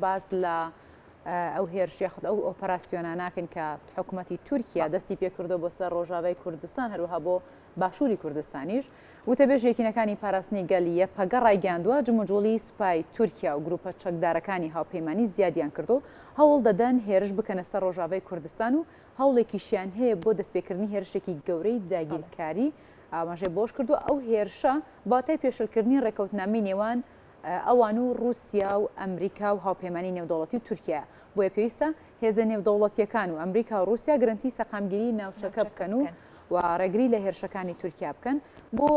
باز لە ئەو هێرش یاخود ئەو ئۆپەراسیۆنە ناکەن کە حکوومەتی تورکیا دەستی پێکردو بۆ سەر ڕۆژاوای کوردستان هەروەها بۆ باشووری کوردستانیش وتەبێژ یەکینەکانی پاراستنی گەلیە پەگە ڕایگەاندووە جموجۆڵی سوپای تورکیا و گروپە چەکدارەکانی هاوپەیمانی زیادیان کردو هەوڵ دەدەن هێرش بکەنە سەر ڕۆژاوای کوردستان و هەوڵێکیشیان هەیە بۆ دەستپێکردنی هێرشێکی گەورەی داگیرکاری ئاماژەی بۆش کردو ئەو هێرشە باتای پێشلکردنی ڕێکەوتنامی نێوان ئەوان و رووسیا و ئەمریکا و هاوپەیمانی نێودەوڵەتی و تورکیا بۆیە پێویستە هێزە نێودەوڵەتیەکان و ئەمریکا و رووسیا گرنتی سەقامگیری ناوچەکە بکەن و و ڕێگری لە هێرشەکانی تورکیا بکەن بۆ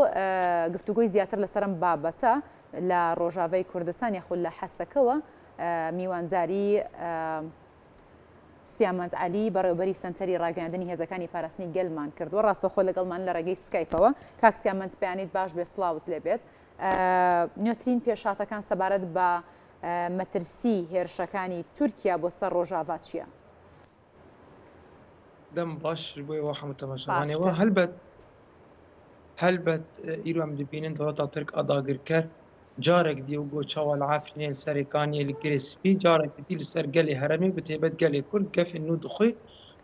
گفتوگۆی زیاتر لەسەرم بابەتە لە ڕۆژاوای کوردستان یاخود لە حەسەکەوە میوانجاری سیامەند عەلی بەڕێوەبەری سەنتەری ڕاگەاندنی هێزەکانی پاراستنی گەلمان کردووە ڕاستەخۆ لەگەڵمان لە ڕێگەی سکایپەوە کاک سیامەند پێیانیت باش بێ سڵاوت لێبێت نوێترین پێشاتەکان سەبارەت بە مەترسی هێرشەکانی تورکیا بۆ سەر ڕۆژاوا چییە؟ دەم باش بۆی وە هەموو تەماشاوانەوە هەلبەت ئیرۆ ئەم دەبینن دەوڵەتا تورک ئاداگرکەر جارێک دی و گۆ چاوە لە عافرینێ سەرێکانیە لە گرێ سپی جارێک دی لەسەر گەلێ هەرەمی بتێبەت گەلێ کورد گەفێ نو دخۆی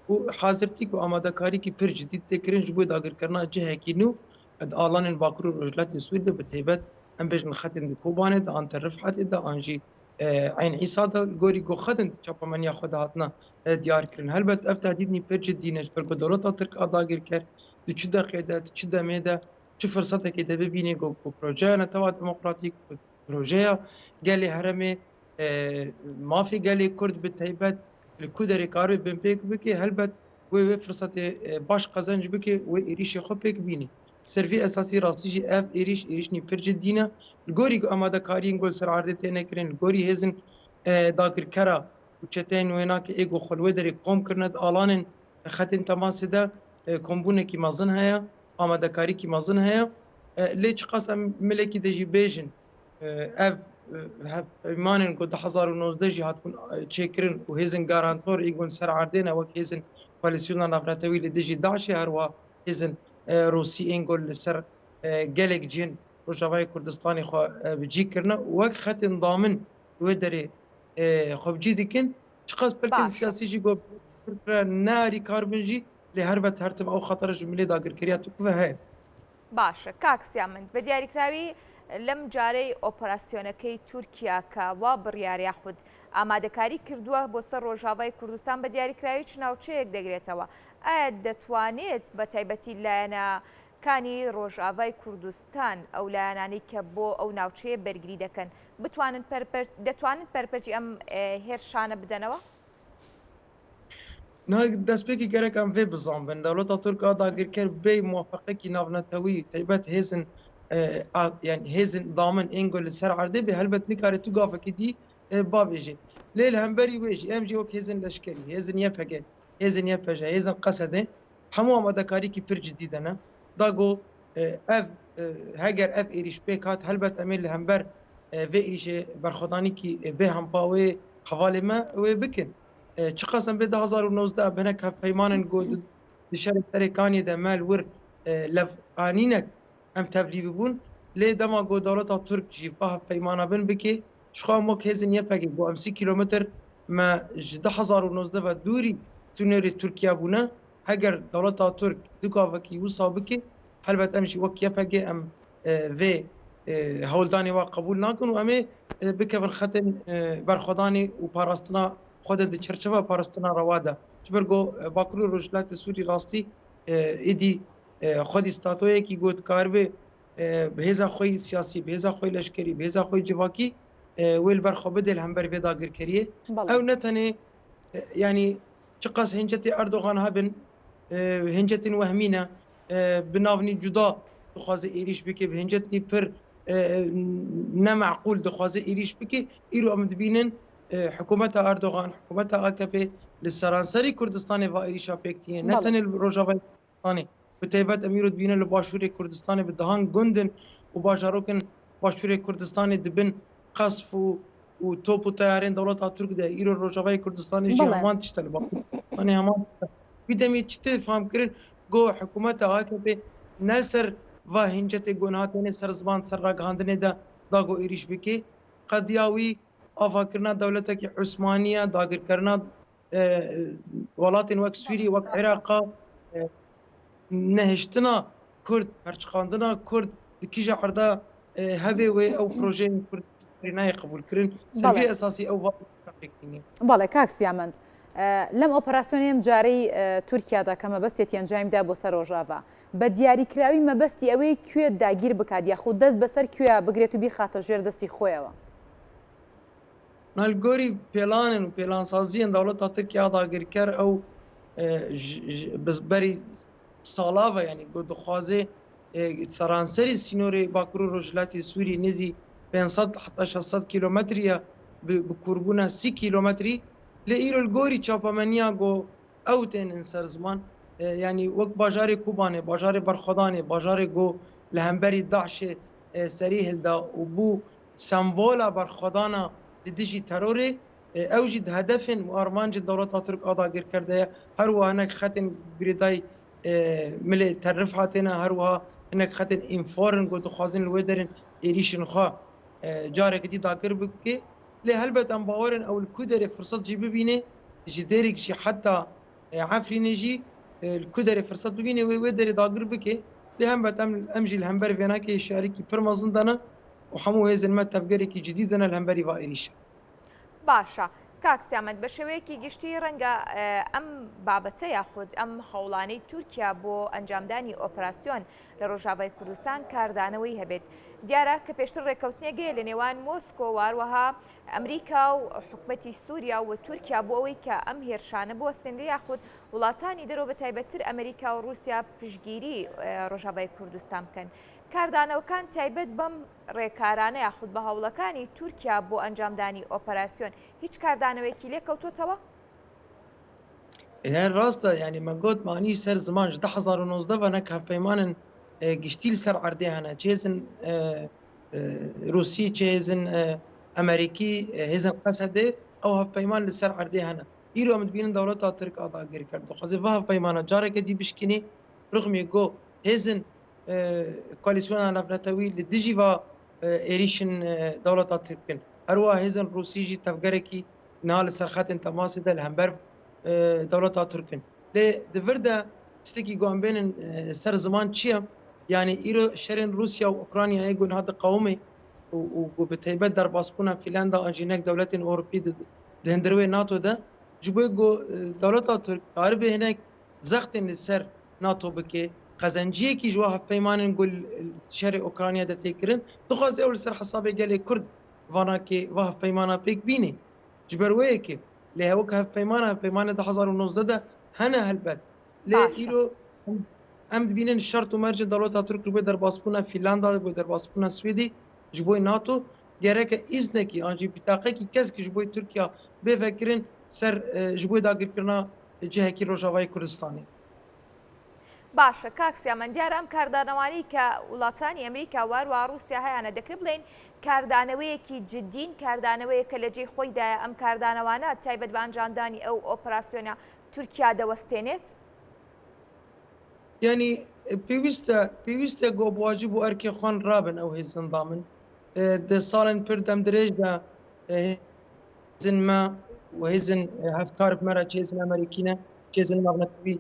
و حازرتیک و ئامادەکاریکی پر جدید تێکردن ji بۆ داگیرکردنا cihekî nû alanên Bakur û Rojhilatê Sûriyê bi taybet em bêjin xetên di Kobanê de an te Rifhetê de an jî Eyn Îsa de gorî goxedin çapameniya xwe de hatina diyarkirin helbet ev tehdîdnî pir cidî ne ji ber ku dewleta Tirk a dagirker di çi deqê de di çi demê de çi firsetekê de bibînê ku projeya netewa demokratîk projeya gelê heremê mafê gelê Kurd bi taybet li ku derê karê bin pêk bike helbet wê firsetê baş qezenc bike wê êrişê xwe pêk bînî servî esasî rastî jî ev êrişnî pir cidî ne li gorî amadekariyên gol ser erdê têne kirin li gorî hêzin dagirkera û çeteyên wênakê êgo xwe li wê derê kom kirine di alanên xetên temasê de kombûnekî mezin heye amadekarîkî mezin heye lê çi qas em milekî de jî bêjin ev hevpeymanên ku 2019 jî hatbûn çêkirin û hêzin garantor êgon ser erdê ne wek hêzin koalîsyona navnetewî li dijî Daişê herwa hêzin Rûsî gol li ser gelek cihên Rojavayê Kurdistanê xwe bicî kirine wek xetên damin wê derê xwe bicî dikin çi qas pelkên siyasî jî got nearî kar bin jî lê her ve tertim ew xetera ji milê dagirkeriya Tirk ve heye. باشە کاک سیامەند بە دیاریکراوی لەم جارەی ئۆپەراسیۆنەکەی تورکیا کە وا بڕیاریا خود ئامادەکاری کردووە بۆ سەر ڕۆژاوای کوردستان بە دیاریکراوی چ ناوچەیەک دەگرێتەوە ئایا دەتوانێت بە تایبەتی لایەنەکانی ڕۆژاوای کوردستان ئەو لایەنانەی کە بۆ ئەو ناوچەیە بەرگری دەکەن دەتوانن پەرپەرچی ئەم هێرشانە بدەنەوە؟ دەستپێکی گەرەک ئەم vê bizanbin dewleta Tirk a dagirker bê muwafeqekî navnetewî taybet hêzin hêzin damin ên gol li ser erdê bê helbet nikarê tu gavekî dî babêjê lê li hemberî wê jî em jî wek hêzin leşkerî hêzin YPG hêzin YPJ hêzin Qesedê hemû amadekarîkî pir cidî de ne da got ev heger ev êriş pêk hat helbet em ê li hember vê êrişê berxwedanîkî bê hempa wê hevalê me wê bikin çi qas em bê 2019 binek hevpeymanên got di şerê serêkaniyê de mel wir levqanînek em tevlî bibûn lê dema got dewleta Tirk jî va hevpeymana bin bike ji xwe em wek hêzin YPG got em 30 kilometr me ji 2019 ve dûrî tûnerê Tirkiye bûne heger dewleta Tirk du gavekî wisa bike helbet em jî wek YPG em vê hewldanê wa qebûl nakin û em ê bikevin xetên berxwedanê û parastina xwe de di çerçeva parastina rewa de ji ber got Bakur û Rojhilatê Sûrî rastî êdî xwedî statoyekî got karibê bi hêza xwe siyasî bi hêza xwe leşkerî bi hêza xwe civakî wê li ber xwe bide li hember vê dagirkeriyê ew ne tenê yanî çi qas hincetê Erdogan hebin hincetên wehmî ne bi navnî cuda dixwaze êriş bike bi hincetî pir nemeqûl dixwaze êriş bike îro em dibînin حکوومەتە ئەردۆغان حکوومەتە AKP li seranserî Kurdistanê va êrişa pêktînê ne tenê li Rojavayê Kurdistanê bi taybet em îro dibînin li başûrê Kurdistanê bi dihan gundin û bajarokên başûrê Kurdistanê dibin qesf û top û teyarên dewleta Tirk de îro Rojavayê Kurdistanê jî heman tişte li Kurdistanê heman wî demê çi tê fam kirin got hikûmeta AKP ne ser va hincetê gonhatênê ser ziman ser ragihandinê de da got êriş bike qediya wî آفاکردنا دولتێکی عوسمانیە داگیرکردنا وڵاتên wek Sûrî wek Iraqا nehiştina Kurd perçixandina Kurd di kîja erda hevê wê ew projeyên Kurdî nayê qebûlkirin servê esasî ew vaqtinî. بەڵێ کاک سیامەند لەم ئۆپەراسیۆنی ئەم جارەی تورکیادا کە مەبەستێتی ئەنجامدا بۆ سەر ڕۆژاوا بە دیاریکراوی مەبەستی ئەوەی کوێ داگیر بکات یاخود دەست بەسەر کوێ بگرێت و بیخاتە ژێر دەستی خۆیەوە. Nalgorî pêlanên û pêlansaziyên dewleta Tirkiya dagirker ew berî salava yanî got dixwaze seranserî sînorê Bakurê Rojhilatê Sûrî nêzî 500 heta 600 kilometriya bi kurbûna 2 kilometrî lê îro li gorî çapameniya got ew tên ser ziman yanî wek bajarê Kubanê, bajarê Berxwedanê, bajarê got li hemberî Daişê serî hilda û bû sembola berxwedana li dijî terorê ew jî di hedefên û armancên dewleta Tirk a dagirker de ye her wiha hinek xetên girêdayî milê terif hatine her wiha hinek xetên înforin got dixwazin li wê derin êrîşên xwe carekî dî dagir bike lê helbet em bawerin ew li ku derê firset jî bibîne ji dêrek jî heta Efrînê jî li ku derê firset bibîne wê derê dagir bike lê helbet em jî li hember vênakê hişyarîkî pir mezin dane û hemû hêzên me tevgerekî cidî dine li hemberî va êrîşe. باشە کاک سیامەند بە شێوەیەکی گشتی ڕەنگە ئەم بابەتە یاخود ئەم هەوڵانەی تورکیا بۆ ئەنجامدانی ئۆپراسیۆن لە ڕۆژاوای کوردستان کاردانەوەی هەبێت دیارە کە پێشتر ڕێکەوتنیەگەیە لە نێوان مۆسکۆ واروەها ئەمریکا و حکومەتی سووریا و تورکیا بۆ ئەوەی کە ئەم هێرشانە بوەستێنرێ یاخود وڵاتانی دەرەوە بە تایبەتتر ئەمریکا و رووسیا پشگیری ڕۆژاوای کوردستان بکەن کاردانەوەکان تایبەت بەم ڕێکارانە یاخود بە هەوڵەکانی تورکیا بۆ ئەنجامدانی ئۆپەراسیۆن هیچ کاردانەوەیەکی لێ کەوتوتەوە؟ ڕاستە ینی me got manî ser ziman ji 2019 ve nek hevpeymanên giştî li ser erdê hene çêzin Rûsî çêzin Amerîkî hêzin Qesedê ew hevpeyman li ser erdê hene îro em dibînin dewleta Tirk a dagirker dixwaze ve hevpeymana careke dî bişkinî rixmê got hêzin koalîsyona navnetewî li dijî va êrîşin dewleta Tirkin her wiha hêzin Rûsî jî tevgerekî niha li ser xetên temasê de li hember dewleta Tirkin lê di vir de tiştekî got em bênin ser ziman çi ye yanî îro şerên Rûsya û Ukraynayê got niha di qewimê û bi taybet derbasbûna Fîlanda an jî nek dewletên Ewropî di hindirwê NATO de ji bo got dewleta Tirk daribê hinek zextên li ser NATO bike qezenciyekî ji we hevpeymanên gul şerê Ukrayna de têkirin dixwaze ew li ser hesabê gelê Kurd vanakê ve hevpeymana pêk bîne ji ber wê yekê lê hewek hevpeymana 2019 de hene helbet lê îro em dibînin şert û mercên dewleta Tirk ji bo derbasbûna Fîlanda ji bo derbasbûna Swêdê ji bo NATO gereke îznekî an jî bitaqekî keskî ji bo Tirkiya bêvekirin ser ji bo dagirkirina cihekî Rojavayê Kurdistanê. باشە کاک سیامەند دیارە ئەم کاردانەوانی کە وڵاتانی ئەمریکا وارووا رووسیا هەیەە دەکرێت بڵێن کاردانەوەیەکی جددین کاردانەوەیە کە لە جێی خۆیدایە ئەم کاردانەوانە تایبەت بە ئەنجامدانی ئەو ئۆپەراسیۆنە تورکیا دەوەستێنێت؟ یعنی پێویستە گۆبواژی بۆ ئەرکێ خوان ڕابن ئەو هێزندا من di salên pir demdirêj de hêzin me û hêzin hevkarek me re çêzin Amerîkî ne çêzin navnetewî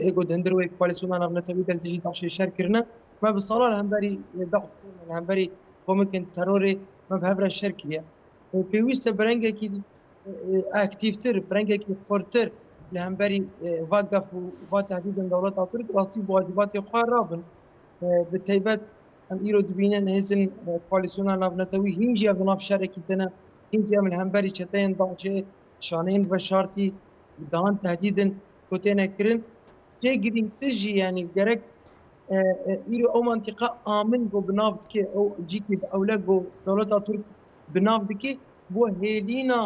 êgo dindir wê koalîsyona navnetewî de dijî Daişê şer kirine me bi sala li hemberî li hemberî komekên terorê me bi hev re şer kiriye pêwîst e bi rengekî aktîvtir bi rengekî xurtir li hemberî va gef û va tehdîdên dewleta Tirk rastî bi wacibatê xwe rabin bi taybet em îro dibînin hêzin koalîsyona navnetewî hîn jî ev di nav şerekî tune hîn jî em li hemberî çeteyên Daişê şaneyên veşartî dihan tehdîdin ku têne kirin çê girîngtir jî yanî gerek îro ew mantiqa amin got bi nav dike ew cîkê bi ewle got dewleta Tirk bi nav dike bo hêlîna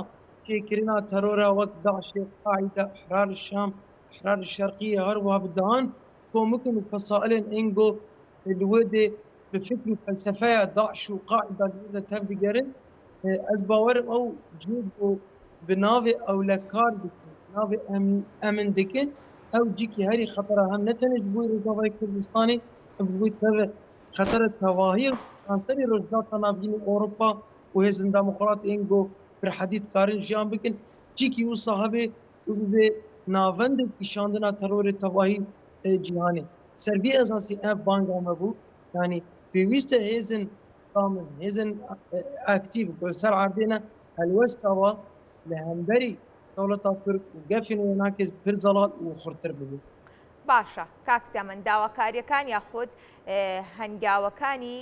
çêkirina terora wek Daişê Qaîde Ihrar Şam Ihrar Şerqî her wiha bi dihan komikin û fesailên ên got li wê de bi fikr û felsefeya Daş û Qaîda de tev digerin ez bawerim ew cî got bi navê ewlekar dikin navê emin dikin ew cîkî herî xetera hem ne tenê ji bo Rojavayê Kurdistanê em ji bo teve xetera tevahî kanserê rojdata navînê Ewropa û hêzin demokrat ên got برحدید کارن جیان بکن چیکی او صاحبه و ناوند پیشاندنا ترور تباهی جهانی سروی اساسی اف بانگا مبو yani پێویستە هێزن کامل هێزن ئاکتیو سەر عردێنە هەلوەستەوە لە هەمبەری دەوڵەتا تورک و گەفین و ناکەس پر زەڵات و خورتر ببوو. باشە کاکسیا من داواکاریەکان یاخود هەنگاوەکانی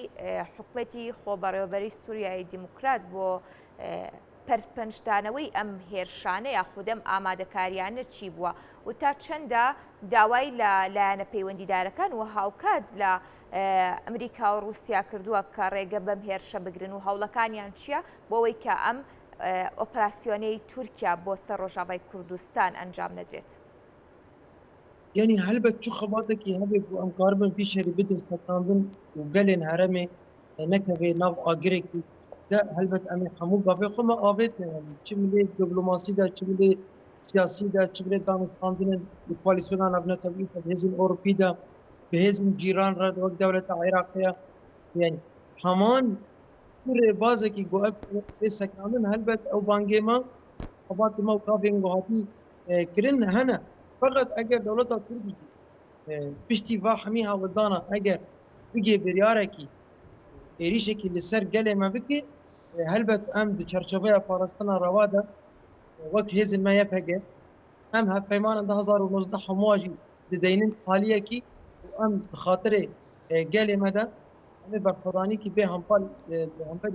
حکومەتی خۆبەڕێوەبەری سووریای دیموکرات بۆ پەنجدانەوەی ئەم هێرشانە یاخود ئەم ئامادەکاریانە چی بووە و تا چەندە داوای لە لایەنە پەیوەندیدارەکان و هاوکات لە ئەمریکا و رووسیا کردووە کە ڕێگە بەم هێرشە بگرن و هەوڵەکانیان چییە بۆ ئەوەی کە ئەم ئۆپراسیۆنەی تورکیا بۆ سەر ڕۆژاوای کوردستان ئەنجام نەدرێت. يعني هلبت شو خباتك هبك وام قاربن في شهر بدس تقاندن وقالن هرمي نكبي ناف اجريك ده هلبت امي حمو بابي خما اويت يعني چملي دبلوماسي ده چملي سياسي ده چملي دام قاندن الكواليسيون ابنا تبي بهزم اوروبي ده بهزم جيران رد وقت دولة العراقية يعني همان كل بازكي جواب بسكانن هلبت او بانجيما خبات ما وكافين جوهاتي كرن هنا فقط اگر دولت ترکی پشتی و همی هاودانا اگر بگی بریارکی ایریشه که لسر گله ما بگی هلبت ام د چرچوبه پاراستنا رواده وک هزن ما یفهگه ام هفیمان 2019 حمواجی دینن حالیه کی ام بخاطر گله ما ده ام بفرانی کی به همپال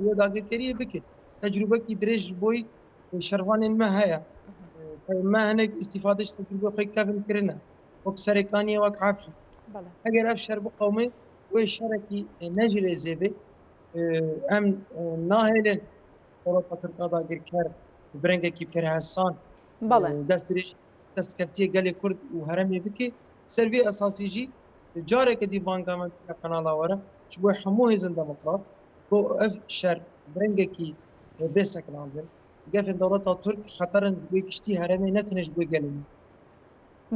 یه داگر کریه بکی تجربه کی درش بوی شروان ما هيا ما هناك استفادة تجربة خي كافن كرنا وك سرقانية وك عافية. أجر أفشر بقومي وشاركي نجري زبي أم ناهلن ولا قطر قضاء كار برنجة كي برهسان. دستريش دست كفتية قالي كرد وهرمي بكي سيرفي أساسي جي جارك دي بانكا من قناة ورا شبه حموه زند ديمقراط هو أفشر برنجة كي بيسك لندن. گەفێن دەوڵەتە تورک خەتەرن گوێی کشتی هەرێمێ نەتەنێش گوێ گەلێنی.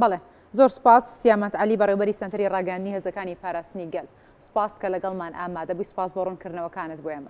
بەڵێ زۆر سپاس سیامەت عەلی بەڕێوەبەری سەنتەری ڕاگەاندنی هێزەکانی پاراستنی گەل سپاس کە لەگەڵمان ئامادە بووی سپاس بۆ ڕوونکردنەوەکانت بۆ ئێمە.